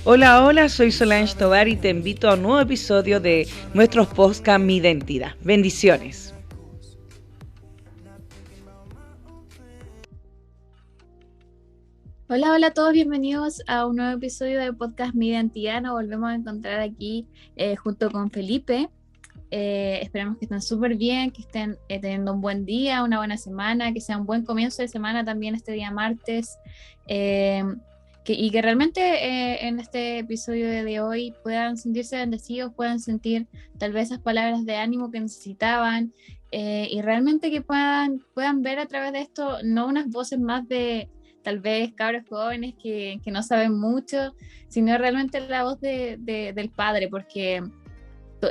Hola, hola, soy Solange Tovar y te invito a un nuevo episodio de nuestros podcast Mi Identidad. Bendiciones. Hola, hola a todos, bienvenidos a un nuevo episodio de podcast Mi Identidad. Nos volvemos a encontrar aquí junto con Felipe. Esperamos que estén súper bien, que estén teniendo un buen día, una buena semana, que sea un buen comienzo de semana también este día martes. Y que realmente en este episodio de hoy puedan sentirse bendecidos, puedan sentir tal vez esas palabras de ánimo que necesitaban y realmente que puedan ver a través de esto no unas voces más de tal vez cabros jóvenes que no saben mucho, sino realmente la voz del Padre, porque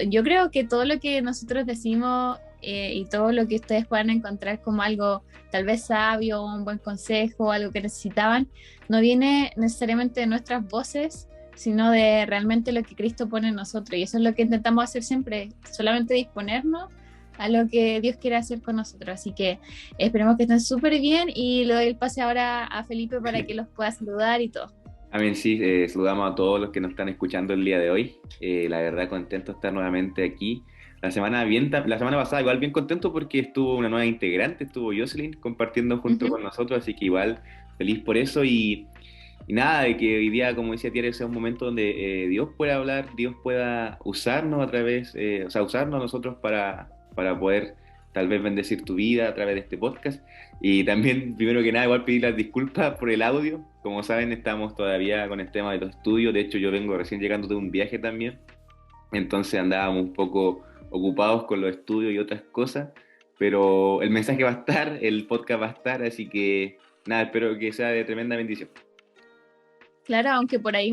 yo creo que todo lo que nosotros decimos y todo lo que ustedes puedan encontrar como algo tal vez sabio, un buen consejo, algo que necesitaban, no viene necesariamente de nuestras voces, sino de realmente lo que Cristo pone en nosotros. Y eso es lo que intentamos hacer siempre, solamente disponernos a lo que Dios quiere hacer con nosotros. Así que esperemos que estén súper bien y le doy el pase ahora a Felipe para que los pueda saludar y todo. Amén, sí, saludamos a todos los que nos están escuchando el día de hoy. La verdad, contento de estar nuevamente aquí. La semana pasada igual bien contento porque estuvo una nueva integrante, estuvo Jocelyn compartiendo junto Uh-huh. con nosotros, así que igual feliz por eso y nada, de que hoy día, como decía Tiare, sea un momento donde Dios pueda hablar, Dios pueda usarnos a través, o sea, usarnos a nosotros para poder tal vez bendecir tu vida a través de este podcast. Y también, primero que nada, igual pedir las disculpas por el audio. Como saben, estamos todavía con el tema de los estudios. De hecho, yo vengo recién llegando de un viaje también. Entonces andábamos un poco ocupados con los estudios y otras cosas. Pero el mensaje va a estar, el podcast va a estar, así que nada, espero que sea de tremenda bendición. Claro, aunque por ahí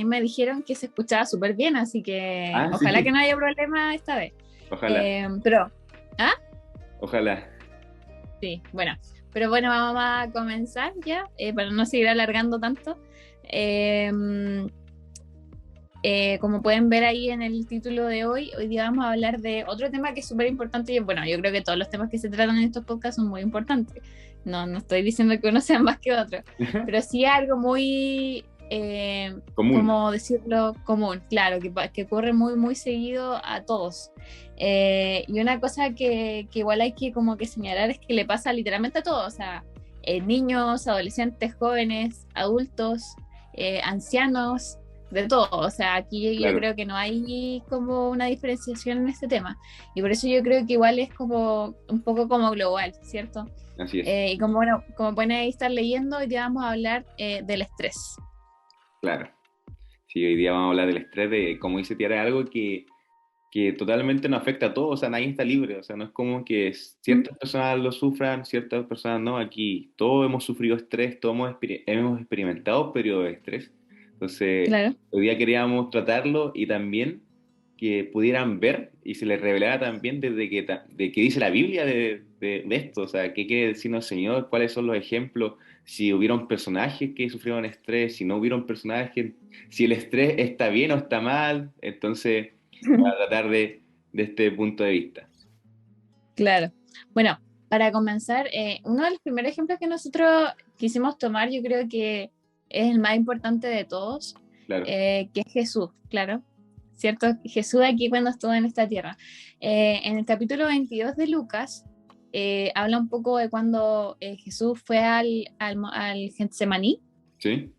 me dijeron que se escuchaba súper bien, así que Ah, ojalá que sí, no haya problema esta vez. ojalá, Pero, ¿ah? ojalá. Sí, pero bueno, vamos a comenzar ya, para no seguir alargando tanto. Eh, Como pueden ver ahí en el título de hoy día vamos a hablar de otro tema que es súper importante y bueno, yo creo que todos los temas que se tratan en estos podcasts son muy importantes. No estoy diciendo que uno sea más que otro, pero sí algo muy, Común. como decirlo, común, claro, que ocurre muy, muy seguido a todos. Y una cosa que igual hay que como que señalar es que le pasa literalmente a todos, o sea, niños, adolescentes, jóvenes, adultos, ancianos, de todo, o sea, aquí yo Claro, creo que no hay como una diferenciación en este tema y por eso yo creo que igual es como un poco como global, ¿cierto? así es, Y como bueno, como pueden ahí estar leyendo, hoy día vamos a hablar del estrés. claro. Sí, hoy día vamos a hablar del estrés, de, como dice Tiara, algo que totalmente nos afecta a todos, o sea, nadie está libre, o sea, no es como que Mm. ciertas personas lo sufran, ciertas personas no, aquí todos hemos sufrido estrés, todos hemos experimentado periodos de estrés, entonces Claro. hoy día queríamos tratarlo y también que pudieran ver y se les revelara también de qué dice la Biblia de esto, o sea, qué quiere decirnos el Señor, cuáles son los ejemplos, si hubieron personajes que sufrieron estrés, si no hubieron personajes, si el estrés está bien o está mal, entonces para tratar de este punto de vista. Claro. Bueno, para comenzar, uno de los primeros ejemplos que nosotros quisimos tomar, yo creo que es el más importante de todos, Claro, que es Jesús, claro, ¿cierto? Jesús aquí cuando estuvo en esta tierra. En el capítulo 22 de Lucas, habla un poco de cuando Jesús fue al Getsemaní, ¿sí?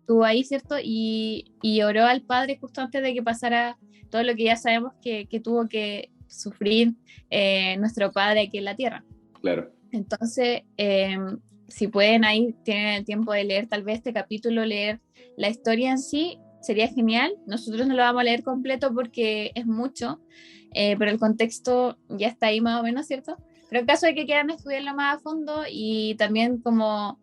estuvo ahí, ¿cierto? Y oró al Padre justo antes de que pasara todo lo que ya sabemos que tuvo que sufrir nuestro Padre aquí en la tierra. Claro, Entonces, si pueden ahí, tienen el tiempo de leer tal vez este capítulo, leer la historia en sí, sería genial. Nosotros no lo vamos a leer completo porque es mucho, pero el contexto ya está ahí más o menos, ¿cierto? Pero en caso de que quieran estudiarlo más a fondo y también como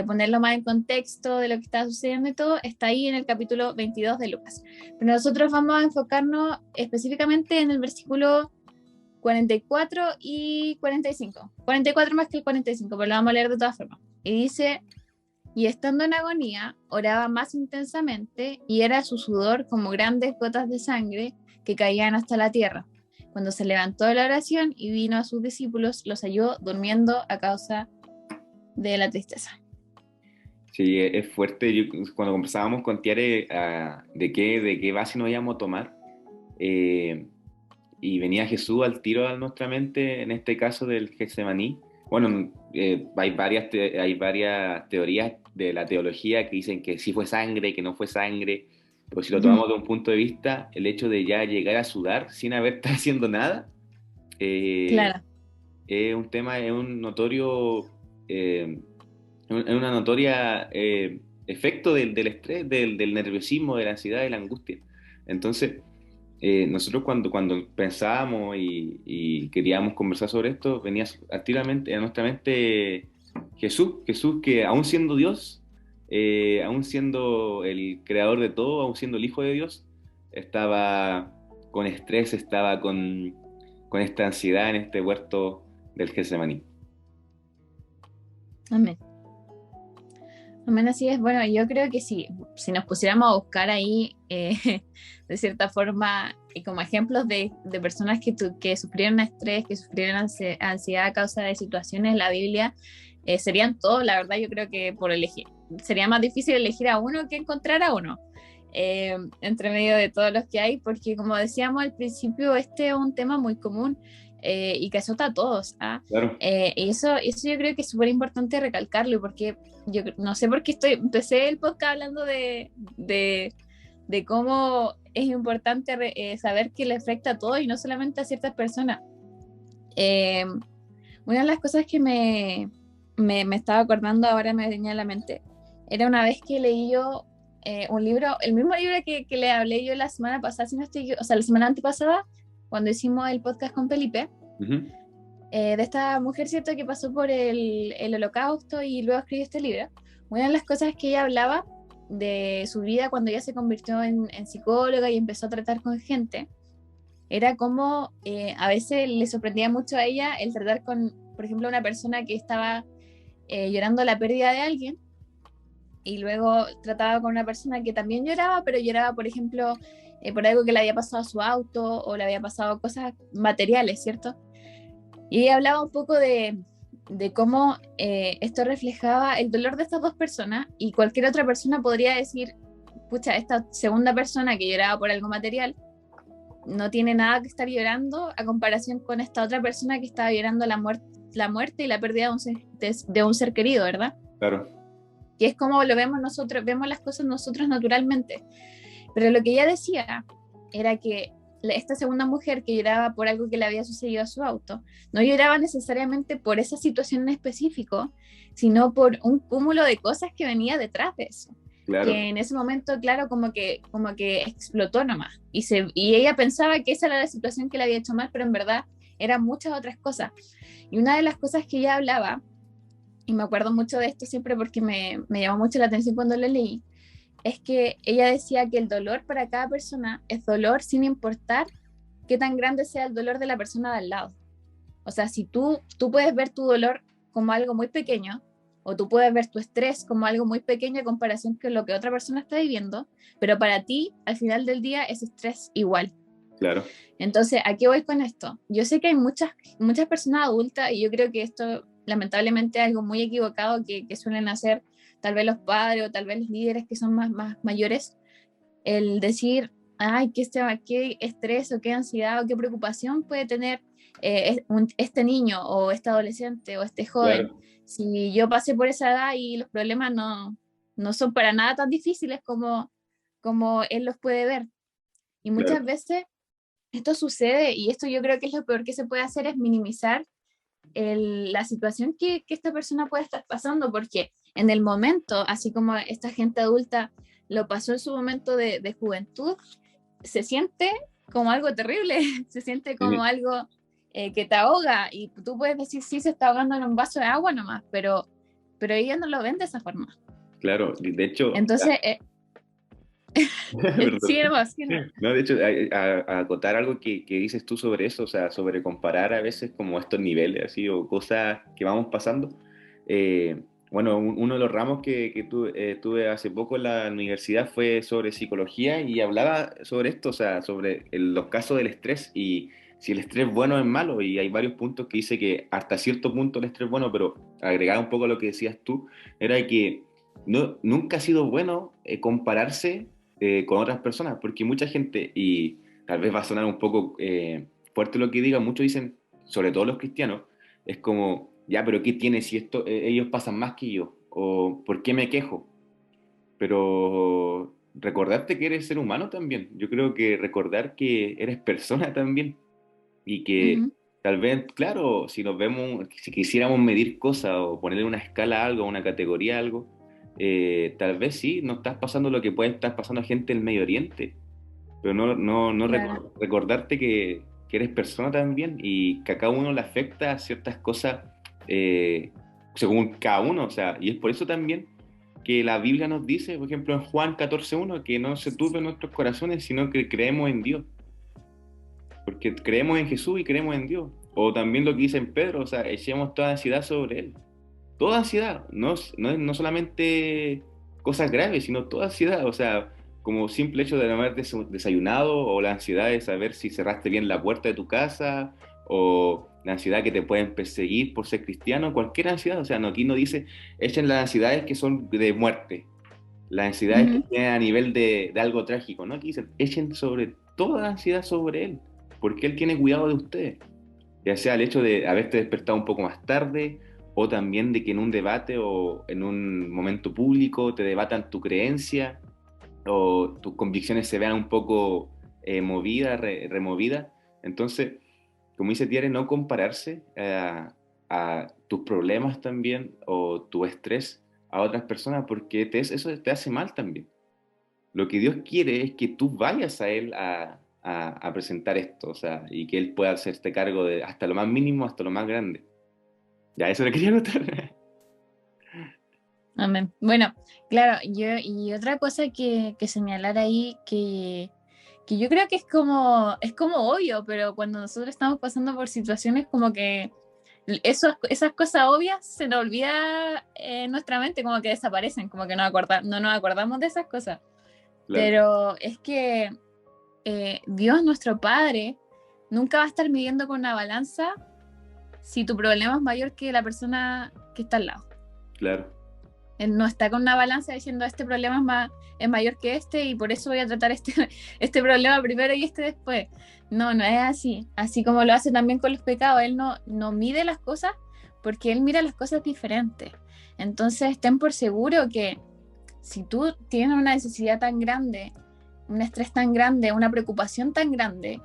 ponerlo más en contexto de lo que está sucediendo y todo, está ahí en el capítulo 22 de Lucas. Pero nosotros vamos a enfocarnos específicamente en el versículo 44 y 45. 44 más que el 45, pero lo vamos a leer de todas formas. Y dice, y estando en agonía, oraba más intensamente y era su sudor como grandes gotas de sangre que caían hasta la tierra. cuando se levantó de la oración y vino a sus discípulos, los halló durmiendo a causa de la tristeza. Sí, es fuerte. Cuando conversábamos con Tiare de qué base nos íbamos a tomar, eh, y venía Jesús al tiro a nuestra mente, en este caso del Getsemaní. Bueno, hay varias teorías de la teología que dicen que sí fue sangre, que no fue sangre, pero si lo tomamos de un punto de vista, el hecho de ya llegar a sudar sin haber estado haciendo nada, eh, Claro. es un tema, es un notorio, es una notoria efecto del estrés, del nerviosismo, de la ansiedad, de la angustia. Entonces, nosotros cuando pensábamos y queríamos conversar sobre esto, venía activamente a nuestra mente Jesús que aún siendo Dios, aún siendo el creador de todo, aún siendo el Hijo de Dios, estaba con estrés, estaba con esta ansiedad en este huerto del Getsemaní. Amén. Amén, así es. Bueno, yo creo que sí, si nos pusiéramos a buscar ahí, de cierta forma, como ejemplos de personas que sufrieron estrés, que sufrieron ansiedad a causa de situaciones en la Biblia, serían todos, la verdad, yo creo que por elegir. Sería más difícil elegir a uno que encontrar a uno, entre medio de todos los que hay, porque como decíamos al principio, este es un tema muy común. Y que azota a todos. ¿Ah? Claro, Y eso yo creo que es súper importante recalcarlo, porque yo no sé por qué empecé el podcast hablando de cómo es importante saber que le afecta a todos y no solamente a ciertas personas. Eh, una de las cosas que me estaba acordando ahora, me venía a la mente, era una vez que leí yo un libro, el mismo libro que le hablé yo la semana pasada, si no estoy, o sea, la semana antepasada, cuando hicimos el podcast con Felipe, uh-huh, de esta mujer, ¿cierto?, que pasó por el holocausto y luego escribió este libro. Una de las cosas que ella hablaba de su vida cuando ella se convirtió en psicóloga y empezó a tratar con gente, era como a veces le sorprendía mucho a ella el tratar con, por ejemplo, una persona que estaba llorando la pérdida de alguien, y luego trataba con una persona que también lloraba, pero lloraba, por ejemplo, por algo que le había pasado a su auto o le había pasado cosas materiales, ¿cierto? Y ella hablaba un poco de cómo esto reflejaba el dolor de estas dos personas, y cualquier otra persona podría decir, pucha, esta segunda persona que lloraba por algo material no tiene nada que estar llorando a comparación con esta otra persona que estaba llorando la muerte y la pérdida de un ser querido, ¿verdad? claro, Que es como lo vemos nosotros, vemos las cosas nosotros naturalmente. Pero lo que ella decía era que esta segunda mujer que lloraba por algo que le había sucedido a su auto, no lloraba necesariamente por esa situación en específico, sino por un cúmulo de cosas que venía detrás de eso. claro, Que en ese momento, claro, como que explotó nomás. Y ella pensaba que esa era la situación que le había hecho mal, pero en verdad eran muchas otras cosas. Y una de las cosas que ella hablaba, y me acuerdo mucho de esto siempre porque me llamó mucho la atención cuando lo leí, es que ella decía que el dolor para cada persona es dolor sin importar qué tan grande sea el dolor de la persona de al lado. O sea, si tú puedes ver tu dolor como algo muy pequeño, o tú puedes ver tu estrés como algo muy pequeño en comparación con lo que otra persona está viviendo, pero para ti, al final del día, es estrés igual. claro, Entonces, ¿a qué voy con esto? Yo sé que hay muchas personas adultas, y yo creo que esto lamentablemente es algo muy equivocado que suelen hacer tal vez los padres o tal vez los líderes que son más mayores, el decir, ay, qué estrés o qué ansiedad o qué preocupación puede tener este niño o este adolescente o este joven. claro, Si yo pasé por esa edad y los problemas no son para nada tan difíciles como él los puede ver. Y muchas claro, veces esto sucede, y esto yo creo que es lo peor que se puede hacer, es minimizar la situación que esta persona puede estar pasando, porque en el momento, así como esta gente adulta lo pasó en su momento de juventud, se siente como algo terrible, se siente como sí, algo que te ahoga, y tú puedes decir, sí, se está ahogando en un vaso de agua nomás, pero ellos no lo ven de esa forma. claro. De hecho, Entonces, perdón. sí, nomás, sí, no. No, de hecho, a acotar algo que dices tú sobre eso, o sea, sobre comparar a veces como estos niveles, así, o cosas que vamos pasando. Eh, bueno, uno de los ramos que tuve hace poco en la universidad fue sobre psicología y hablaba sobre esto, o sea, sobre los casos del estrés, y si el estrés bueno es malo, y hay varios puntos que dice que hasta cierto punto el estrés es bueno, pero agregar un poco a lo que decías tú, era que nunca ha sido bueno compararse con otras personas, porque mucha gente, y tal vez va a sonar un poco fuerte lo que diga, muchos dicen, sobre todo los cristianos, es como, ya, pero ¿qué tiene si esto, ellos pasan más que yo? ¿O por qué me quejo? Pero recordarte que eres ser humano también. Yo creo que recordar que eres persona también y que Ujú. tal vez, claro, si nos vemos, si quisiéramos medir cosas o ponerle una escala a algo, una categoría a algo, tal vez sí, no estás pasando lo que puede estar pasando a gente del Medio Oriente, pero no Claro. recordarte que eres persona también y que a cada uno le afecta ciertas cosas eh, según cada uno, o sea, y es por eso también que la Biblia nos dice, por ejemplo, en Juan 14:1, que no se turben nuestros corazones, sino que creemos en Dios, porque creemos en Jesús y creemos en Dios. O también lo que dice en Pedro, o sea, echemos toda ansiedad sobre Él. Toda ansiedad, no solamente cosas graves, sino toda ansiedad, o sea, como simple hecho de no haber desayunado, o la ansiedad de saber si cerraste bien la puerta de tu casa, o la ansiedad que te pueden perseguir por ser cristiano, cualquier ansiedad, o sea, aquí no dice, echen las ansiedades que son de muerte, las ansiedades que Ujú. tienen a nivel de algo trágico, ¿no? Aquí dicen, echen sobre toda la ansiedad sobre Él, porque Él tiene cuidado de ustedes, ya sea el hecho de haberte despertado un poco más tarde, o también de que en un debate o en un momento público te debatan tu creencia o tus convicciones se vean un poco movidas, removidas. Entonces, como dice Tiare, no compararse a tus problemas también o tu estrés a otras personas porque eso te hace mal también. Lo que Dios quiere es que tú vayas a Él a presentar esto, o sea, y que Él pueda hacerte cargo de hasta lo más mínimo, hasta lo más grande. Ya, eso le quería contar. Amén. Bueno, claro, y otra cosa que señalar ahí que yo creo que es como obvio, pero cuando nosotros estamos pasando por situaciones como que esas cosas obvias se nos olvida en nuestra mente, como que desaparecen, como que no nos acordamos de esas cosas. Claro, Pero es que Dios, nuestro Padre, nunca va a estar midiendo con una balanza si tu problema es mayor que la persona que está al lado. claro, Él no está con una balanza diciendo este problema es mayor que este y por eso voy a tratar este problema primero y este después. No, no es así. Así como lo hace también con los pecados. Él no mide las cosas porque él mira las cosas diferentes. Entonces, ten por seguro que si tú tienes una necesidad tan grande, un estrés tan grande, una preocupación tan grande,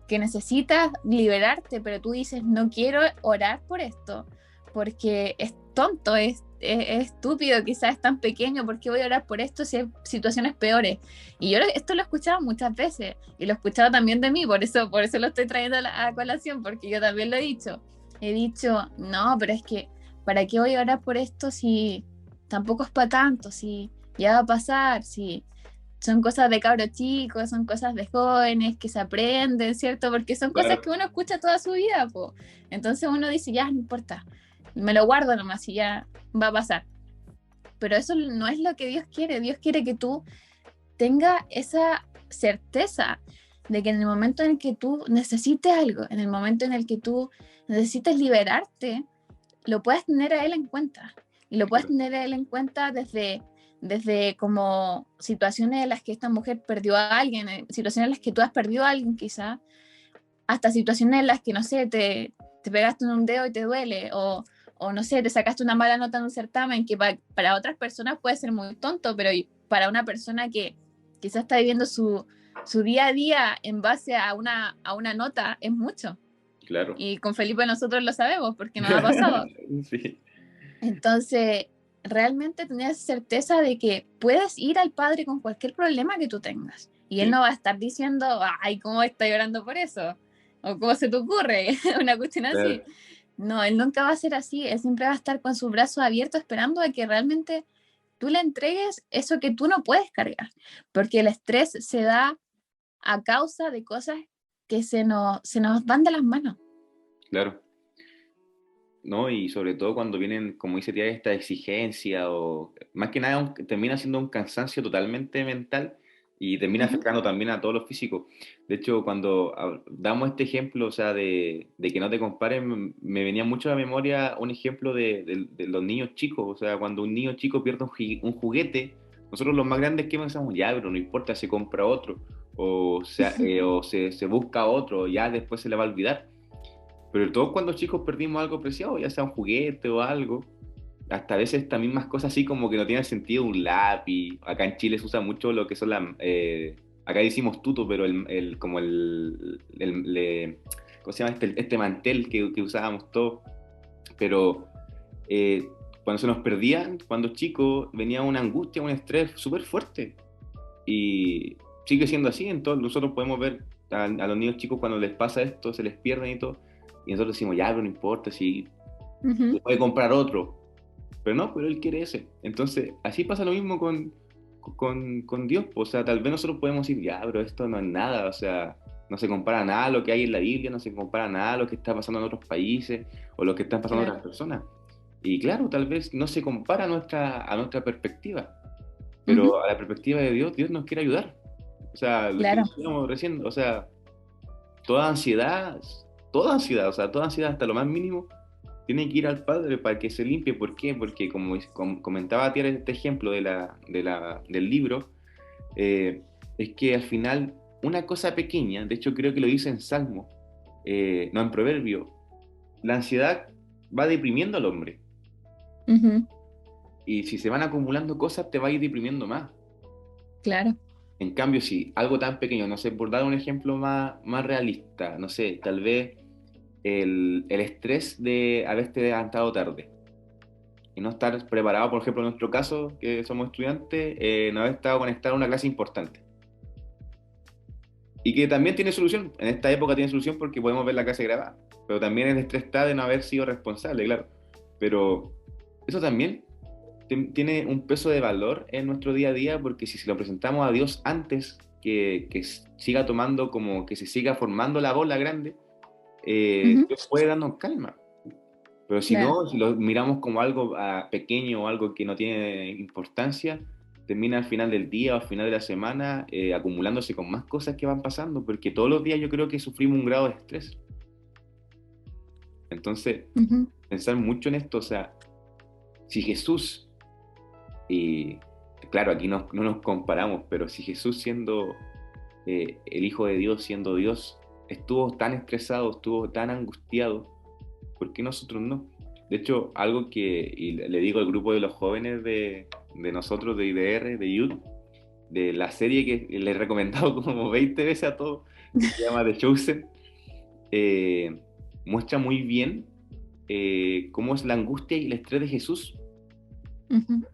que necesitas liberarte, pero tú dices, no quiero orar por esto, porque es tonto, es estúpido, quizás es tan pequeño, ¿por qué voy a orar por esto si hay situaciones peores? Y yo esto lo he escuchado muchas veces, y lo he escuchado también de mí, por eso lo estoy trayendo a colación, porque yo también lo he dicho. He dicho, no, pero es que, ¿para qué voy a orar por esto si tampoco es para tanto, si ya va a pasar, si son cosas de cabros chicos, son cosas de jóvenes que se aprenden, ¿cierto? Porque son cosas claro, que uno escucha toda su vida, po. Entonces uno dice, ya, no importa, me lo guardo nomás y ya va a pasar. Pero eso no es lo que Dios quiere. Dios quiere que tú tengas esa certeza de que en el momento en el que tú necesites algo, en el momento en el que tú necesites liberarte, lo puedes tener a él en cuenta. Y lo puedes claro, tener a él en cuenta desde como situaciones en las que esta mujer perdió a alguien, situaciones en las que tú has perdido a alguien quizá, hasta situaciones en las que, no sé, te pegaste en un dedo y te duele, o no sé, te sacaste una mala nota en un certamen que para otras personas puede ser muy tonto, pero para una persona que quizás está viviendo su día a día en base a una nota es mucho. claro. Y con Felipe nosotros lo sabemos porque nos ha pasado. Sí, Entonces, realmente tener certeza de que puedes ir al Padre con cualquier problema que tú tengas. Y Él sí, no va a estar diciendo, ay, ¿cómo estás llorando por eso? O ¿cómo se te ocurre? Una cuestión así. claro, No, Él nunca va a ser así. Él siempre va a estar con sus brazos abiertos esperando a que realmente tú le entregues eso que tú no puedes cargar. Porque el estrés se da a causa de cosas que se nos van de las manos. claro. ¿No? Y sobre todo cuando vienen, como dice Tía, esta exigencia o más que nada termina siendo un cansancio totalmente mental y termina Ujú. afectando también a todos los físicos. De hecho, cuando damos este ejemplo, o sea, de que no te comparen, me venía mucho a la memoria un ejemplo de los niños chicos. O sea, cuando un niño chico pierde un juguete, nosotros los más grandes, ¿qué pensamos? Ya, pero no importa, se compra otro, o se busca otro, ya después se le va a olvidar. Pero todos cuando chicos perdimos algo preciado, ya sea un juguete o algo, hasta a veces también más cosas así como que no tienen sentido, un lápiz. Acá en Chile se usa mucho lo que son acá decimos tuto, pero como ¿cómo se llama? Este mantel que usábamos todos. Pero eh, cuando se nos perdían, cuando chicos, venía una angustia, un estrés súper fuerte. Y sigue siendo así, entonces nosotros podemos ver a los niños chicos cuando les pasa esto, se les pierden y todo, y nosotros decimos, ya, pero no importa, si Ujú. puede comprar otro, pero no, pero él quiere ese. Entonces, así pasa lo mismo con Dios, pues. O sea, tal vez nosotros podemos decir, ya, pero esto no es nada, o sea, no se compara nada a lo que hay en la Biblia, no se compara nada a lo que está pasando en otros países o lo que están pasando en Claro. otras personas. Y claro, tal vez no se compara a nuestra perspectiva, Ujú. pero a la perspectiva de Dios, Dios nos quiere ayudar. O sea, lo que Claro. decíamos recién, o sea, toda ansiedad, toda ansiedad, o sea, toda ansiedad hasta lo más mínimo, tiene que ir al Padre para que se limpie. ¿Por qué? Porque como comentaba Tiara este ejemplo del libro, es que al final una cosa pequeña, de hecho creo que lo dice en Salmo, no en Proverbio, la ansiedad va deprimiendo al hombre. Ujú. Y si se van acumulando cosas, te va a ir deprimiendo más. Claro. En cambio, si algo tan pequeño, no sé, por dar un ejemplo más realista, no sé, tal vez el estrés de haberte levantado tarde y no estar preparado, por ejemplo, en nuestro caso, que somos estudiantes, no haber estado conectado a una clase importante. Y que también tiene solución, en esta época tiene solución porque podemos ver la clase grabada, pero también el estrés está de no haber sido responsable, claro. Pero eso también tiene un peso de valor en nuestro día a día, porque si se lo presentamos a Dios antes que siga tomando, como que se siga formando la bola grande, Ujú. Dios puede darnos calma. Pero si Claro. no, si lo miramos como algo pequeño o algo que no tiene importancia, termina al final del día o al final de la semana acumulándose con más cosas que van pasando, porque todos los días yo creo que sufrimos un grado de estrés. Entonces, Ujú. pensar mucho en esto, o sea, si Jesús, y claro, aquí no nos comparamos, pero si Jesús siendo el Hijo de Dios, siendo Dios, estuvo tan estresado, estuvo tan angustiado, ¿por qué nosotros no? De hecho, algo que y le digo al grupo de los jóvenes de nosotros, de IDR, de Youth, de la serie que les he recomendado como 20 veces a todos, que se llama The Chosen, eh, muestra muy bien cómo es la angustia y el estrés de Jesús. Ujú.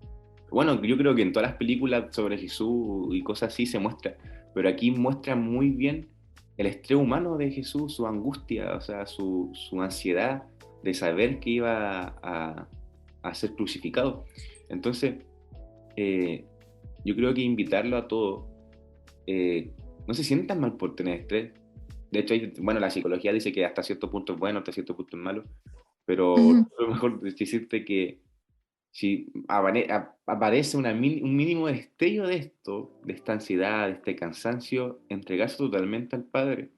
Bueno, yo creo que en todas las películas sobre Jesús y cosas así se muestra, pero aquí muestra muy bien el estrés humano de Jesús, su angustia, o sea, su ansiedad de saber que iba a ser crucificado. Entonces, eh, yo creo que invitarlo a todos, no se sientan mal por tener estrés. De hecho, bueno, la psicología dice que hasta cierto punto es bueno, hasta cierto punto es malo, pero Ujú. lo mejor es decirte que si aparece un mínimo destello de esto, de esta ansiedad, de este cansancio, entregarse totalmente al Padre,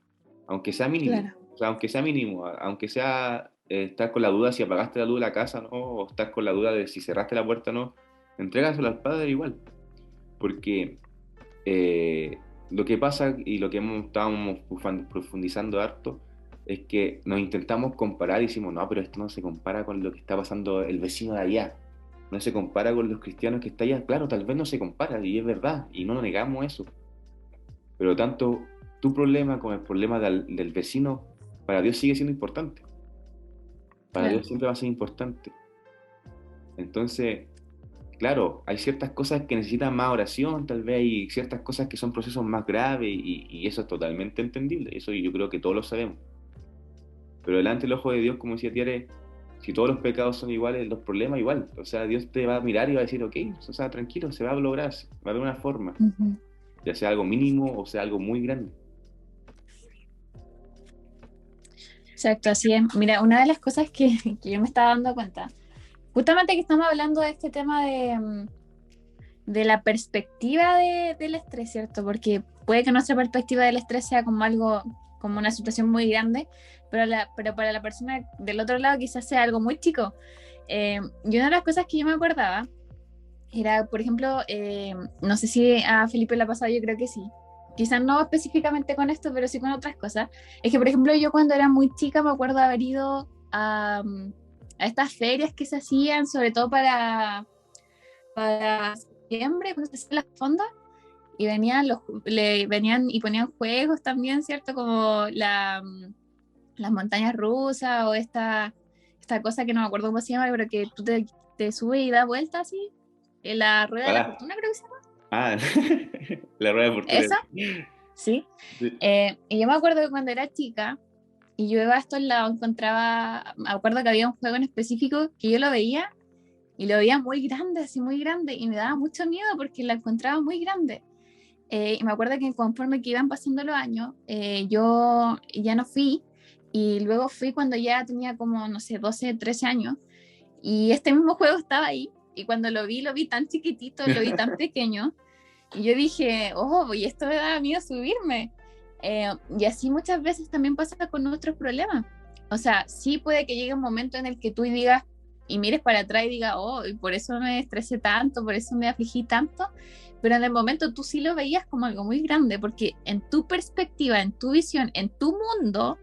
aunque sea mínimo, Claro. o sea, aunque sea mínimo, aunque sea estar con la duda si apagaste la luz de la casa, ¿no? O estar con la duda de si cerraste la puerta, ¿no? Entrégaselo al Padre igual, porque eh, lo que pasa y lo que estábamos profundizando harto es que nos intentamos comparar y decimos, no, pero esto no se compara con lo que está pasando el vecino de allá, no se compara con los cristianos que está allá. Claro, tal vez no se compara y es verdad, y no negamos eso, pero tanto tu problema como el problema del vecino, para Dios sigue siendo importante, para Claro. Dios siempre va a ser importante. Entonces, claro, hay ciertas cosas que necesitan más oración, tal vez hay ciertas cosas que son procesos más graves y eso es totalmente entendible, eso yo creo que todos lo sabemos. Pero delante del ojo de Dios, como decía Tiare, si todos los pecados son iguales, los problemas igual. O sea, Dios te va a mirar y va a decir, ok, o sea, tranquilo, se va a lograr, va a haber una forma, Ujú. ya sea algo mínimo o sea algo muy grande. Exacto, así es. Mira, una de las cosas que yo me estaba dando cuenta, justamente que estamos hablando de este tema de la perspectiva del estrés, ¿cierto? Porque puede que nuestra perspectiva del estrés sea como algo, como una situación muy grande, pero para la persona del otro lado quizás sea algo muy chico. Y una de las cosas que yo me acordaba era, por ejemplo, no sé si a Felipe le ha pasado, yo creo que sí. Quizás no específicamente con esto, pero sí con otras cosas. Es que, por ejemplo, yo cuando era muy chica me acuerdo de haber ido a estas ferias que se hacían, sobre todo para septiembre, cuando se hacían las fondas, y venían y ponían juegos también, ¿cierto? Como las montañas rusas o esta cosa que no me acuerdo cómo se llama, pero que tú te subes y das vueltas así, en la rueda de la Ah, fortuna creo que se llama. ah, la rueda de fortuna. ¿Esa? Sí. Sí. Y yo me acuerdo que cuando era chica y yo iba a estos lados, me acuerdo que había un juego en específico que yo lo veía y lo veía muy grande, así muy grande, y me daba mucho miedo porque la encontraba muy grande. Y me acuerdo que conforme que iban pasando los años, yo ya no fui, y luego fui cuando ya tenía como, no sé, 12 13 años, y este mismo juego estaba ahí, y cuando lo vi tan chiquitito, lo vi tan pequeño, y yo dije, oh, y esto me da miedo subirme. Y así muchas veces también pasa con nuestros problemas. O sea, sí puede que llegue un momento en el que tú digas y mires para atrás y digas, oh, y por eso me estresé tanto, por eso me afligí tanto, pero en el momento tú sí lo veías como algo muy grande, porque en tu perspectiva, en tu visión, en tu mundo,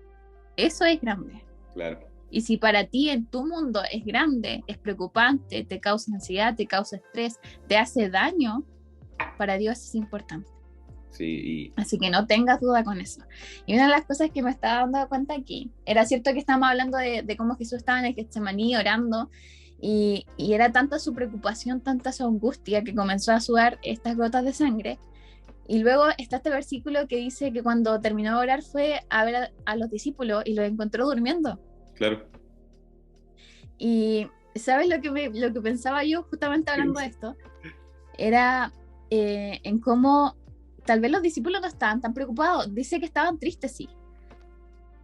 eso es grande. Claro. Y si para ti en tu mundo es grande, es preocupante, te causa ansiedad, te causa estrés, te hace daño, para Dios es importante. Sí, Así que no tengas duda con eso. Y una de las cosas que me estaba dando cuenta aquí, era cierto que estábamos hablando de cómo Jesús estaba en el Getsemaní orando, y era tanta su preocupación, tanta su angustia, que comenzó a sudar estas gotas de sangre. Y luego está este versículo que dice que cuando terminó de orar fue a ver a los discípulos y los encontró durmiendo. claro. Y ¿sabes lo que pensaba yo justamente hablando de esto? Era en cómo tal vez los discípulos no estaban tan preocupados. Dice que estaban tristes, sí,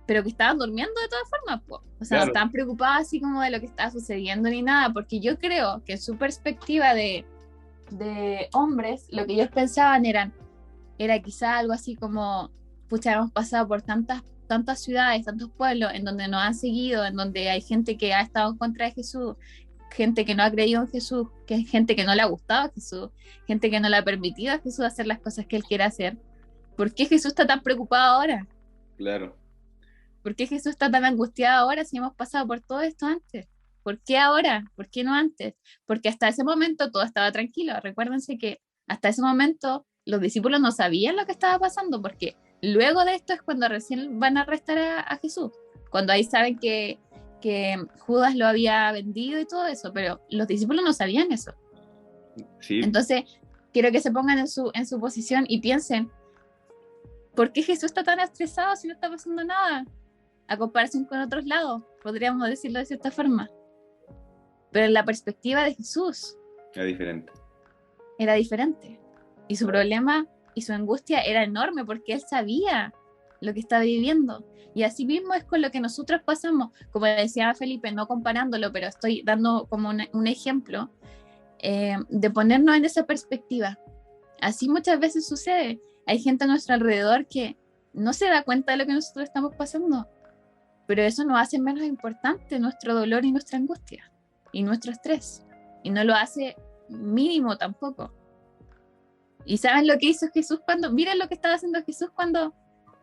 pero que estaban durmiendo de todas formas, po. O sea, no Claro. estaban preocupados así como de lo que estaba sucediendo ni nada, porque yo creo que en su perspectiva de hombres, lo que ellos pensaban era quizá algo así como, pucha, hemos pasado por tantas ciudades, tantos pueblos en donde nos han seguido, en donde hay gente que ha estado en contra de Jesús, gente que no ha creído en Jesús, que gente que no le ha gustado a Jesús, gente que no le ha permitido a Jesús hacer las cosas que él quiere hacer. ¿Por qué Jesús está tan preocupado ahora? Claro. ¿Por qué Jesús está tan angustiado ahora si hemos pasado por todo esto antes? ¿Por qué ahora? ¿Por qué no antes? Porque hasta ese momento todo estaba tranquilo. Recuérdense que hasta ese momento los discípulos no sabían lo que estaba pasando, porque luego de esto es cuando recién van a arrestar a Jesús, cuando ahí saben que Judas lo había vendido y todo eso, pero los discípulos no sabían eso. Sí, Entonces, quiero que se pongan en su posición y piensen, ¿por qué Jesús está tan estresado si no está pasando nada? A comparación con otros lados, podríamos decirlo de cierta forma. Pero en la perspectiva de Jesús es diferente. era diferente. Y su problema y su angustia era enorme porque él sabía lo que estaba viviendo. Y así mismo es con lo que nosotros pasamos, como decía Felipe, no comparándolo, pero estoy dando como un ejemplo de ponernos en esa perspectiva. Así muchas veces sucede. Hay gente a nuestro alrededor que no se da cuenta de lo que nosotros estamos pasando, pero eso nos hace menos importante nuestro dolor y nuestra angustia y nuestro estrés, y no lo hace mínimo tampoco. ¿Y saben lo que hizo Jesús miren lo que estaba haciendo Jesús cuando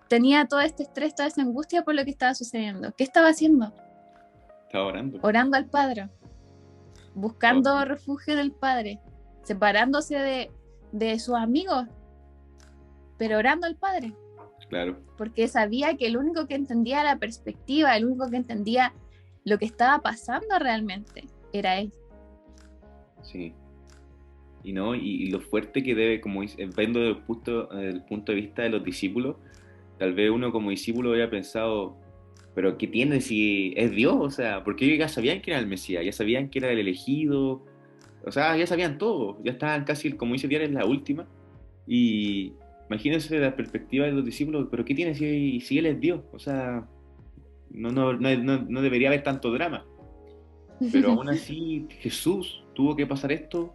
tenía todo este estrés, toda esa angustia por lo que estaba sucediendo? ¿Qué estaba haciendo? Estaba orando. Orando al Padre, buscando refugio del Padre, separándose de sus amigos, pero orando al Padre. Claro. Porque sabía que el único que entendía la perspectiva, el único que entendía lo que estaba pasando realmente, era él. Sí. Y no, y lo fuerte que debe, como viendo desde el punto de vista de los discípulos, tal vez uno como discípulo había pensado, pero ¿qué tiene si es Dios? O sea, porque ellos ya sabían que era el Mesías, ya sabían que era el elegido, o sea, ya sabían todo, ya estaban casi, como dice Tiara, en la última. Y imagínense la perspectiva de los discípulos, pero ¿qué tiene si Él es Dios? O sea, no debería haber tanto drama. Pero aún así, Jesús tuvo que pasar esto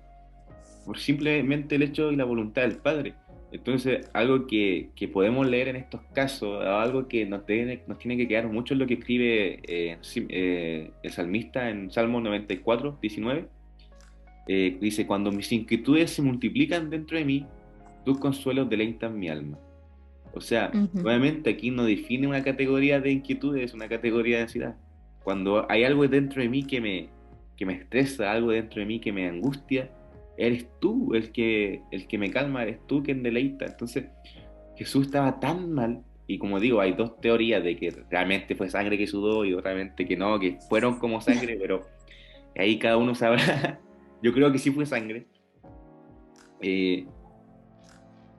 por simplemente el hecho y la voluntad del Padre. Entonces, algo que podemos leer en estos casos, algo que nos tiene que quedar mucho, es lo que escribe el salmista en Salmo 94, 19. Dice: cuando mis inquietudes se multiplican dentro de mí, tus consuelos deleitan mi alma. O sea, Ujú. nuevamente aquí no define una categoría de inquietudes, una categoría de ansiedad. Cuando hay algo dentro de mí que me estresa, algo dentro de mí que me angustia, eres tú el que me calma, eres tú quien deleita. Entonces, Jesús estaba tan mal, y como digo, hay dos teorías de que realmente fue sangre que sudó y realmente que no, que fueron como sangre, pero ahí cada uno sabrá. Yo creo que sí fue sangre. Eh,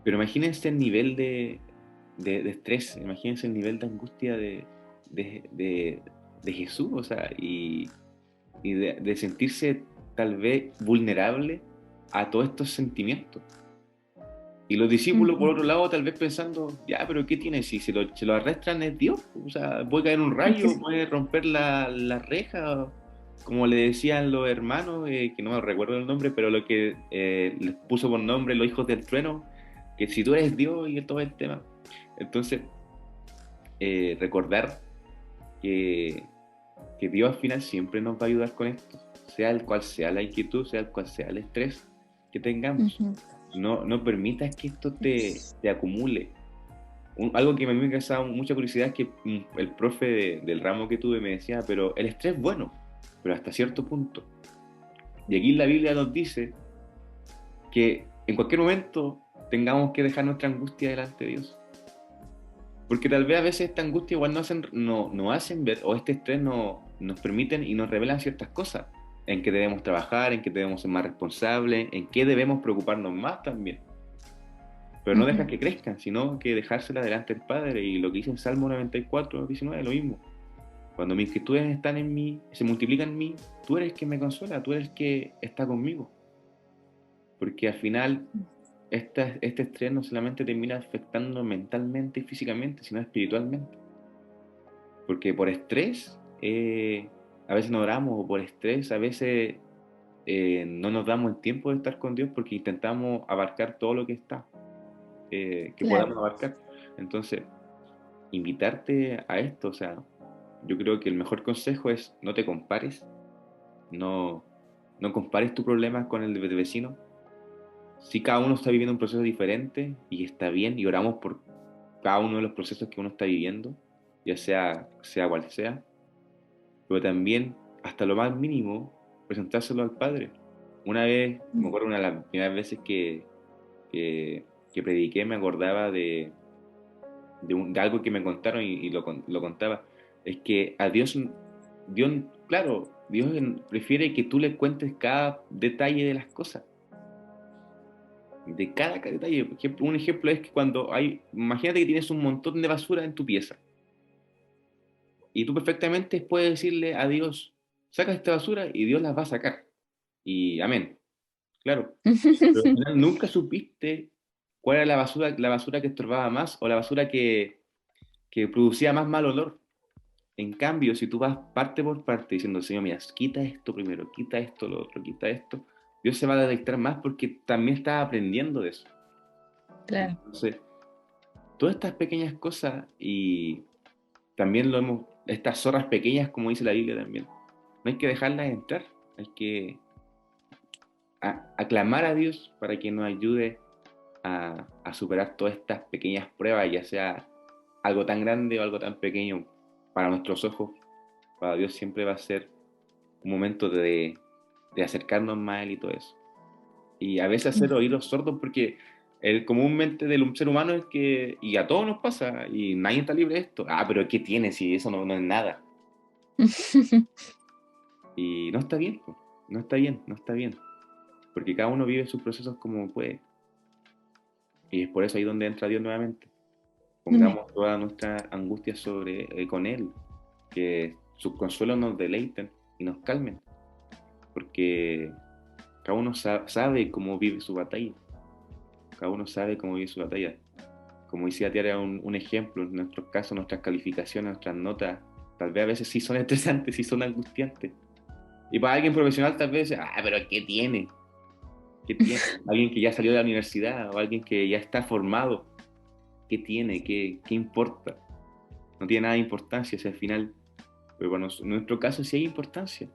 pero imagínense el nivel de estrés, imagínense el nivel de angustia de, de- de Jesús, o sea, y de sentirse tal vez vulnerable a todos estos sentimientos. Y los discípulos, por Ujú. otro lado, tal vez pensando: ya, pero ¿qué tiene? Si se lo arrastran es Dios, o sea, puede caer un rayo, puede romper la reja, como le decían los hermanos, que no me recuerdo el nombre, pero lo que les puso por nombre los hijos del trueno, que si tú eres Dios y todo el tema. Entonces, recordar que, que Dios al final siempre nos va a ayudar con esto, sea el cual sea la inquietud, sea el cual sea el estrés que tengamos. Ujú. No permitas que esto te acumule. Algo que a mí me causaba mucha curiosidad es que el profe del ramo que tuve me decía: pero el estrés es bueno, pero hasta cierto punto. Y aquí la Biblia nos dice que en cualquier momento tengamos que dejar nuestra angustia delante de Dios. Porque tal vez a veces esta angustia igual no hacen ver, o este estrés nos permiten y nos revelan ciertas cosas, en que debemos trabajar, en que debemos ser más responsables, en que debemos preocuparnos más también. Pero no dejar Ujú. que crezcan, sino que dejársela delante del Padre. Y lo que dice en Salmo 94, 19, lo mismo. Cuando mis inquietudes están en mí, se multiplican en mí, tú eres el que me consuela, tú eres el que está conmigo. Porque al final, este estrés no solamente termina afectando mentalmente y físicamente, sino espiritualmente. Porque por estrés, a veces no oramos, o por estrés, a veces no nos damos el tiempo de estar con Dios porque intentamos abarcar todo lo que está, que Claro. podamos abarcar. Entonces, invitarte a esto, o sea, yo creo que el mejor consejo es: no te compares, no, no compares tu problema con el del vecino. Si cada uno está viviendo un proceso diferente y está bien, y oramos por cada uno de los procesos que uno está viviendo, ya sea cual sea, pero también hasta lo más mínimo, presentárselo al Padre. Una vez, me acuerdo una de las primeras veces que, que prediqué, me acordaba de algo que me contaron y lo contaba. Es que a Dios, claro, Dios prefiere que tú le cuentes cada detalle de las cosas, de cada detalle. Por ejemplo, un ejemplo es que imagínate que tienes un montón de basura en tu pieza y tú perfectamente puedes decirle a Dios: saca esta basura, y Dios las va a sacar. Y amén, claro. Pero al final nunca supiste cuál era la basura que estorbaba más, o la basura que producía más mal olor. En cambio, si tú vas parte por parte diciendo: Señor, mira, quita esto primero, quita esto, lo otro, quita esto, Dios se va a detectar más porque también está aprendiendo de eso. Claro. Entonces, todas estas pequeñas cosas, y también estas zorras pequeñas, como dice la Biblia también, no hay que dejarlas entrar, hay que aclamar a Dios para que nos ayude a superar todas estas pequeñas pruebas, ya sea algo tan grande o algo tan pequeño. Para nuestros ojos, para Dios siempre va a ser un momento de acercarnos más a Él y todo eso. Y a veces hacer oídos sordos, porque comúnmente del ser humano es que, y a todos nos pasa, y nadie está libre de esto: pero ¿qué tiene si eso no es nada? Y no está bien, po. No está bien, no está bien, porque cada uno vive sus procesos como puede. Y es por eso ahí donde entra Dios nuevamente. Mm. Pongamos toda nuestra angustia con Él, que sus consuelos nos deleiten y nos calmen, porque cada uno sabe cómo vive su batalla. Cada uno sabe cómo vive su batalla. Como decía Tiara, un ejemplo: en nuestros casos, nuestras calificaciones, nuestras notas, tal vez a veces sí son estresantes, sí son angustiantes. Y para alguien profesional tal vez, pero ¿qué tiene? ¿Qué tiene? Alguien que ya salió de la universidad o alguien que ya está formado, ¿qué tiene? ¿Qué importa? No tiene nada de importancia, si al final, pero para en nuestro caso sí hay importancia.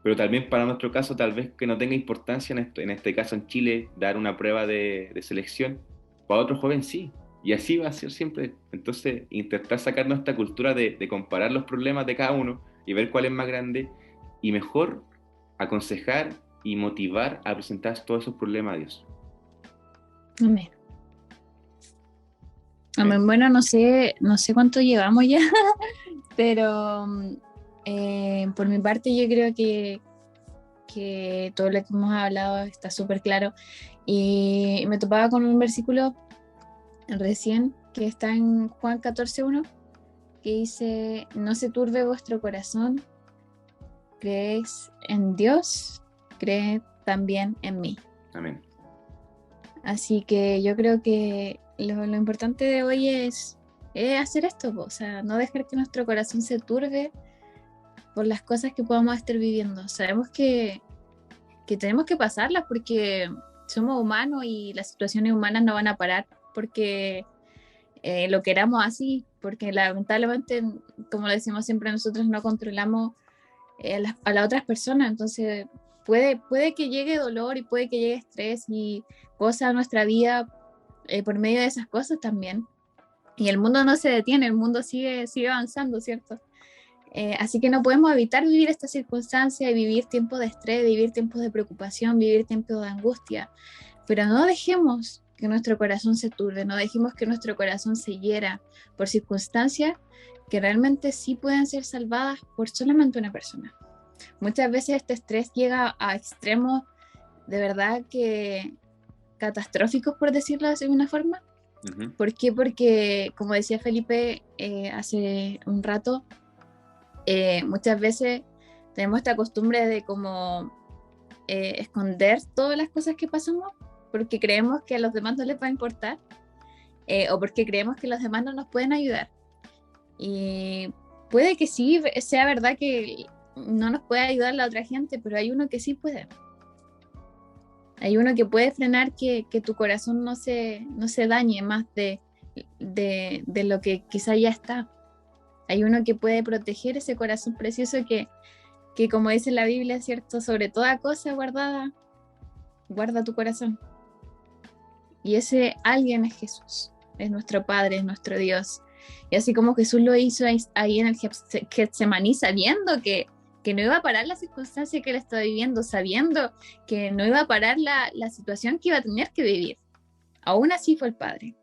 Pero también para nuestro caso, tal vez que no tenga importancia en este caso en Chile, dar una prueba de selección. Para otro joven sí. Y así va a ser siempre. Entonces, intentar sacar nuestra cultura de comparar los problemas de cada uno y ver cuál es más grande y mejor aconsejar y motivar a presentar todos esos problemas a Dios. Amén. Amén. Bueno, no sé cuánto llevamos ya, pero por mi parte yo creo que todo lo que hemos hablado está súper claro. Y me topaba con un versículo recién que está en Juan 14:1, que dice: no se turbe vuestro corazón, creéis en Dios, creed también en mí. Amén. Así que yo creo que lo importante de hoy es hacer esto, o sea, no dejar que nuestro corazón se turbe por las cosas que podamos estar viviendo. Sabemos que tenemos que pasarlas porque somos humanos y las situaciones humanas no van a parar porque lo queramos así, porque lamentablemente, como lo decimos siempre, nosotros no controlamos a las otras personas, entonces puede que llegue dolor y puede que llegue estrés y cosas a nuestra vida por medio de esas cosas también. Y el mundo no se detiene, el mundo sigue avanzando, ¿cierto? Así que no podemos evitar vivir esta circunstancia y vivir tiempos de estrés, vivir tiempos de preocupación, vivir tiempos de angustia, pero no dejemos que nuestro corazón se turbe, no dejemos que nuestro corazón se hiera por circunstancias que realmente sí pueden ser salvadas por solamente una persona. Muchas veces este estrés llega a extremos de verdad que catastróficos, por decirlo de alguna forma. Uh-huh. ¿Por qué? Porque, como decía Felipe hace un rato, muchas veces tenemos esta costumbre de como esconder todas las cosas que pasamos porque creemos que a los demás no les va a importar o porque creemos que los demás no nos pueden ayudar. Y puede que sí, sea verdad que no nos puede ayudar la otra gente, pero hay uno que sí puede. Hay uno que puede frenar que tu corazón no se dañe más de lo que quizá ya está. Hay uno que puede proteger ese corazón precioso que como dice la Biblia, ¿cierto? Sobre toda cosa guardada, guarda tu corazón. Y ese alguien es Jesús, es nuestro Padre, es nuestro Dios. Y así como Jesús lo hizo ahí en el Getsemaní, sabiendo que no iba a parar la circunstancia que él estaba viviendo, sabiendo que no iba a parar la situación que iba a tener que vivir. Aún así fue el Padre.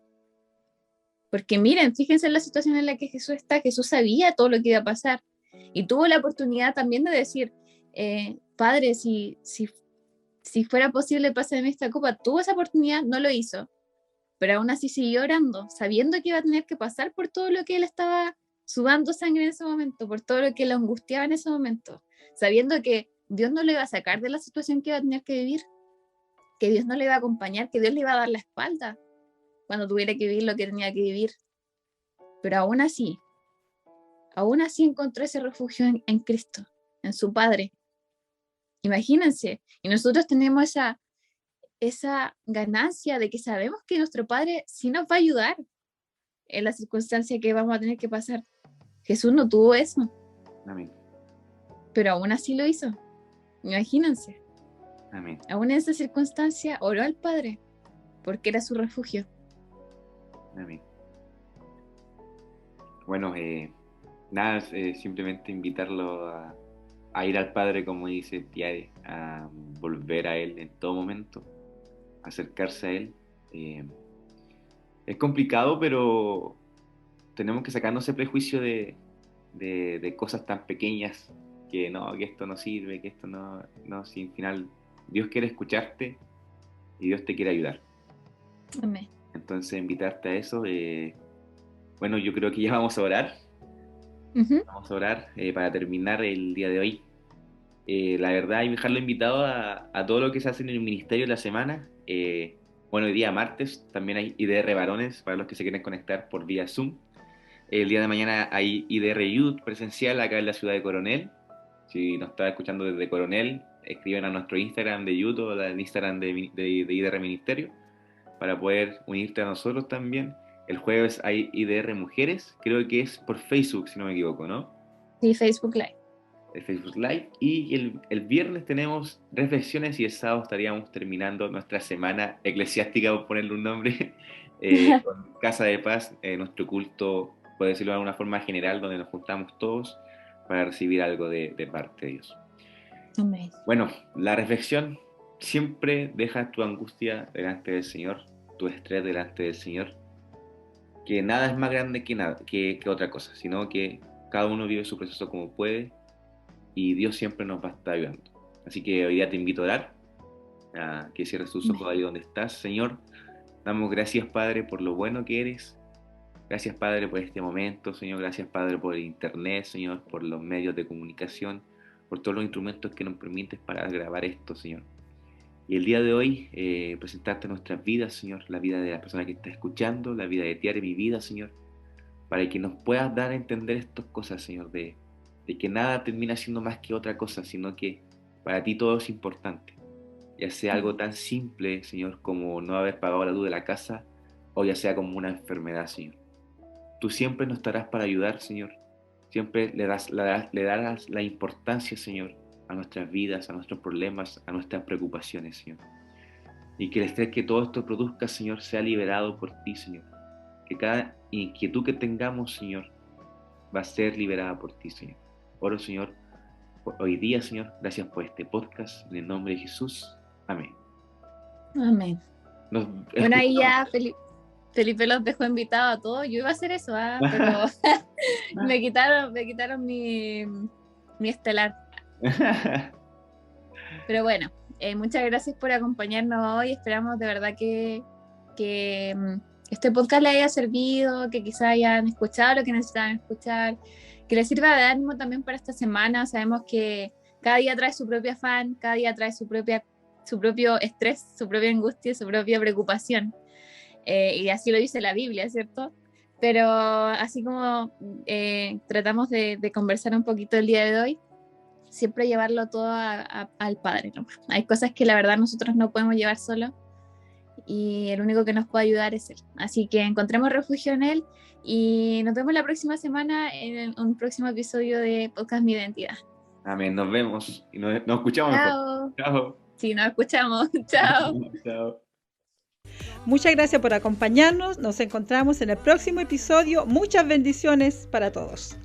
Porque miren, fíjense en la situación en la que Jesús está. Jesús sabía todo lo que iba a pasar y tuvo la oportunidad también de decir, Padre, si fuera posible pásame esta copa. Tuvo esa oportunidad, no lo hizo, pero aún así siguió orando, sabiendo que iba a tener que pasar por todo lo que él estaba sudando sangre en ese momento, por todo lo que lo angustiaba en ese momento, sabiendo que Dios no le iba a sacar de la situación que iba a tener que vivir, que Dios no le iba a acompañar, que Dios le iba a dar la espalda cuando tuviera que vivir lo que tenía que vivir. Pero aún así encontró ese refugio en Cristo, en su Padre. Imagínense, y nosotros tenemos esa ganancia de que sabemos que nuestro Padre sí nos va a ayudar en la circunstancia que vamos a tener que pasar. Jesús no tuvo eso. Amén. Pero aún así lo hizo. Imagínense. Amén. Aún en esa circunstancia oró al Padre porque era su refugio. Amén. Bueno, nada, simplemente invitarlo a ir al Padre, como dice Tiare, a volver a Él en todo momento, acercarse a Él. Es complicado, pero tenemos que sacarnos ese prejuicio de cosas tan pequeñas, que no, que esto no sirve, que esto no, si al final Dios quiere escucharte y Dios te quiere ayudar. Amén. Entonces invitarte a eso. Bueno, yo creo que ya vamos a orar. Uh-huh. Vamos a orar para terminar el día de hoy. La verdad, y dejarlo invitado a todo lo que se hace en el ministerio de la semana. Bueno, hoy día martes también hay IDR Varones para los que se quieren conectar por vía Zoom. El día de mañana hay IDR Youth presencial acá en la ciudad de Coronel. Si nos está escuchando desde Coronel, escriben a nuestro Instagram de YouTube, al Instagram de IDR Ministerio, para poder unirte a nosotros también. El jueves hay IDR Mujeres, creo que es por Facebook, si no me equivoco, ¿no? Sí, Facebook Live. El Facebook Live. Y el viernes tenemos reflexiones y el sábado estaríamos terminando nuestra semana eclesiástica, por ponerle un nombre, con Casa de Paz, nuestro culto, por decirlo de alguna forma general, donde nos juntamos todos para recibir algo de parte de Dios. Amén. Bueno, la reflexión: siempre deja tu angustia delante del Señor, tu estrés delante del Señor, que nada es más grande que otra cosa, sino que cada uno vive su proceso como puede y Dios siempre nos va a estar ayudando. Así que hoy día te invito a orar, a que cierres tus ojos ahí donde estás. Señor, damos gracias, Padre, por lo bueno que eres. Gracias, Padre, por este momento, Señor. Gracias, Padre, por el internet, Señor, por los medios de comunicación, por todos los instrumentos que nos permites para grabar esto, Señor. Y el día de hoy, presentarte nuestras vidas, Señor, la vida de la persona que está escuchando, la vida de Tiare, mi vida, Señor, para que nos puedas dar a entender estas cosas, Señor, de que nada termina siendo más que otra cosa, sino que para ti todo es importante. Ya sea algo tan simple, Señor, como no haber pagado la luz de la casa, o ya sea como una enfermedad, Señor. Tú siempre nos estarás para ayudar, Señor. Siempre le darás la importancia, Señor, a nuestras vidas, a nuestros problemas, a nuestras preocupaciones, Señor. Y que el estrés que todo esto produzca, Señor, sea liberado por ti, Señor. Que cada inquietud que tengamos, Señor, va a ser liberada por ti, Señor. Oro, Señor, por hoy día, Señor. Gracias por este podcast. En el nombre de Jesús. Amén. Amén. Bueno, ahí ya Felipe los dejó invitados a todos. Yo iba a hacer eso, pero me quitaron mi estelar. Pero bueno, muchas gracias por acompañarnos hoy. Esperamos de verdad que este podcast les haya servido, que quizás hayan escuchado lo que necesitaban escuchar, que les sirva de ánimo también para esta semana. Sabemos que cada día trae su propio afán, cada día trae su propio estrés, su propia angustia, su propia preocupación. Y así lo dice la Biblia, ¿cierto? Pero así como tratamos de conversar un poquito el día de hoy, siempre llevarlo todo al Padre, ¿no? Hay cosas que la verdad nosotros no podemos llevar solos y el único que nos puede ayudar es Él. Así que encontremos refugio en Él y nos vemos la próxima semana en un próximo episodio de Podcast Mi Identidad. Amén, nos vemos y nos escuchamos. Chao. Mejor. Chao. Sí, nos escuchamos. Chao. Chao. Muchas gracias por acompañarnos. Nos encontramos en el próximo episodio. Muchas bendiciones para todos.